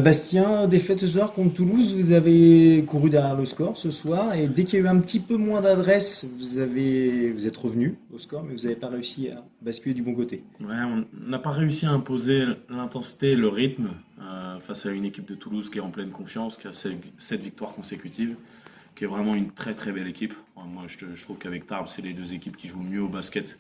Bastien, défaite ce soir contre Toulouse, vous avez couru derrière le score ce soir et dès qu'il y a eu un petit peu moins d'adresse, vous êtes revenu au score, mais vous n'avez pas réussi à basculer du bon côté. Ouais, on n'a pas réussi à imposer l'intensité et le rythme face à une équipe de Toulouse qui est en pleine confiance, qui a 7 victoires consécutives, qui est vraiment une très très belle équipe. Moi, je trouve qu'avec Tarbes, c'est les deux équipes qui jouent le mieux au basket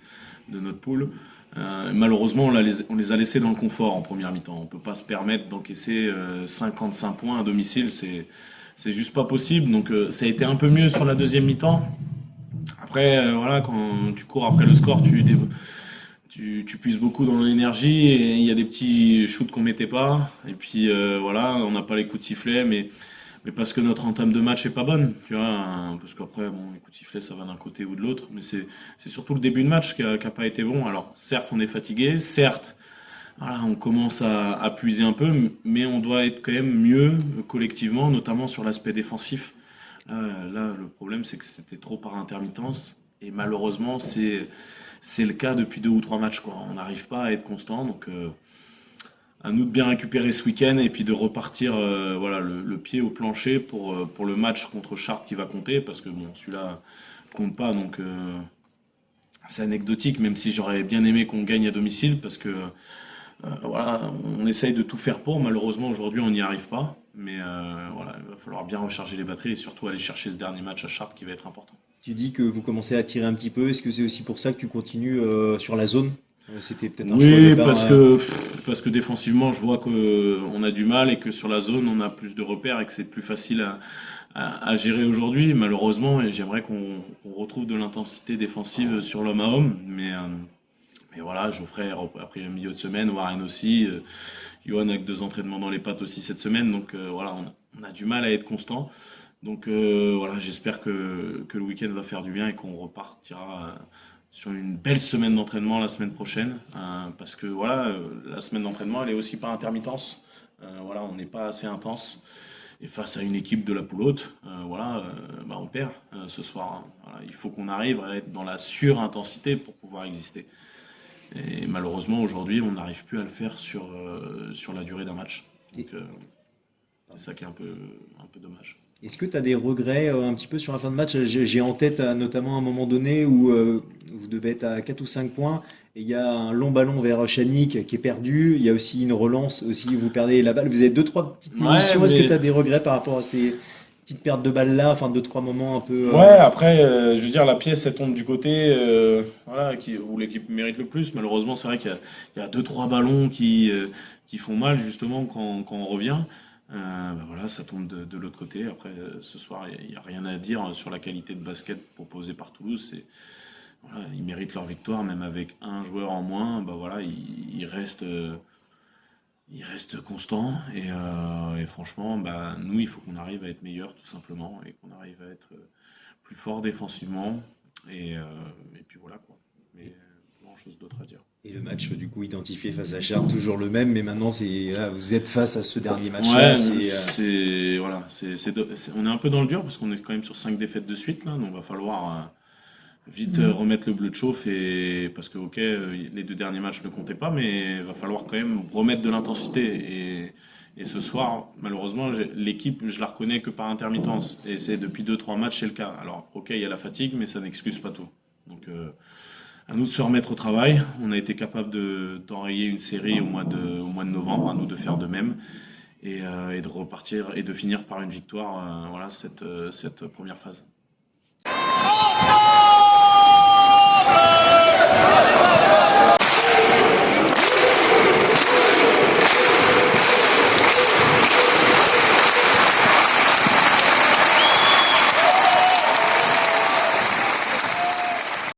de notre poule. Malheureusement, on les a laissés dans le confort en première mi-temps. On ne peut pas se permettre d'encaisser 55 points à domicile, c'est juste pas possible. Donc ça a été un peu mieux sur la deuxième mi-temps. Après, voilà, quand tu cours après le score, tu puises beaucoup dans l'énergie et il y a des petits shoots qu'on mettait pas. Et puis voilà, on n'a pas les coups de sifflet, mais parce que notre entame de match est pas bonne, tu vois. Parce qu'après, bon, les coups de sifflet, ça va d'un côté ou de l'autre, mais c'est surtout le début de match qui a pas été bon. Alors certes, on est fatigué, certes, voilà, on commence à puiser un peu, mais on doit être quand même mieux collectivement, notamment sur l'aspect défensif. Là, le problème, c'est que c'était trop par intermittence. Et malheureusement, c'est le cas depuis 2 ou 3 matchs, quoi. On n'arrive pas à être constant. Donc, à nous de bien récupérer ce week-end et puis de repartir voilà, le pied au plancher pour le match contre Chartres qui va compter. Parce que bon, celui-là compte pas. Donc, c'est anecdotique, même si j'aurais bien aimé qu'on gagne à domicile. Parce que voilà, on essaye de tout faire pour. Malheureusement, aujourd'hui, on n'y arrive pas. Mais voilà, il va falloir bien recharger les batteries et surtout aller chercher ce dernier match à Chartres qui va être important. Tu dis que vous commencez à tirer un petit peu, est-ce que c'est aussi pour ça que tu continues sur la zone? C'était peut-être un choix de Oui, départ. parce que défensivement, je vois qu'on a du mal et que sur la zone, on a plus de repères et que c'est plus facile à gérer aujourd'hui. Malheureusement, et j'aimerais qu'on retrouve de l'intensité défensive sur l'homme à homme. Mais voilà, Geoffrey a pris un milieu de semaine, Warren aussi. Johan avec 2 entraînements dans les pattes aussi cette semaine. Donc voilà, on a du mal à être constant. Donc voilà, j'espère que le week-end va faire du bien et qu'on repartira sur une belle semaine d'entraînement la semaine prochaine. Parce que voilà, la semaine d'entraînement, elle est aussi par intermittence. Voilà, on n'est pas assez intense. Et face à une équipe de la poule haute, voilà, bah on perd ce soir, hein. Voilà, il faut qu'on arrive à être dans la surintensité pour pouvoir exister. Et malheureusement, aujourd'hui, on n'arrive plus à le faire sur la durée d'un match. Donc, Et- c'est ça qui est un peu dommage. Est-ce que tu as des regrets un petit peu sur la fin de match? J'ai en tête notamment un moment donné où vous devez être à 4 ou 5 points et il y a un long ballon vers Chanik qui est perdu. Il y a aussi une relance, aussi vous perdez la balle. Vous avez deux, trois petites Ouais, munitions. Est-ce que tu mais as des regrets par rapport à ces petites pertes de balles là? Enfin, deux, trois moments un peu. ouais, après, je veux dire, la pièce, elle tombe du côté voilà, où l'équipe mérite le plus. Malheureusement, c'est vrai qu'il y a 2, 3 ballons qui font mal, justement, quand on revient. Bah voilà, ça tombe de l'autre côté. Après, ce soir, il y a rien à dire sur la qualité de basket proposée par Toulouse. Voilà, ils méritent leur victoire, même avec un joueur en moins. Bah voilà, ils restent constants. Et franchement, bah, nous, il faut qu'on arrive à être meilleurs, tout simplement, et qu'on arrive à être plus fort défensivement. Et, euh, et puis voilà quoi. Mais grand chose d'autre à dire. Et le match du coup identifié face à Chartres, toujours le même, mais maintenant c'est là, vous êtes face à ce dernier match-là. Ouais, C'est voilà, on est un peu dans le dur parce qu'on est quand même sur 5 défaites de suite là, donc va falloir vite remettre le bleu de chauffe et parce que ok, les 2 derniers matchs ne comptaient pas, mais va falloir quand même remettre de l'intensité et ce soir, malheureusement, l'équipe, je la reconnais que par intermittence et c'est depuis 2, 3 matchs c'est le cas. Alors ok, il y a la fatigue, mais ça n'excuse pas tout. Donc à nous de se remettre au travail. On a été capable d'enrayer une série au mois de novembre, à nous de faire de même et de repartir et de finir par une victoire, voilà, cette première phase.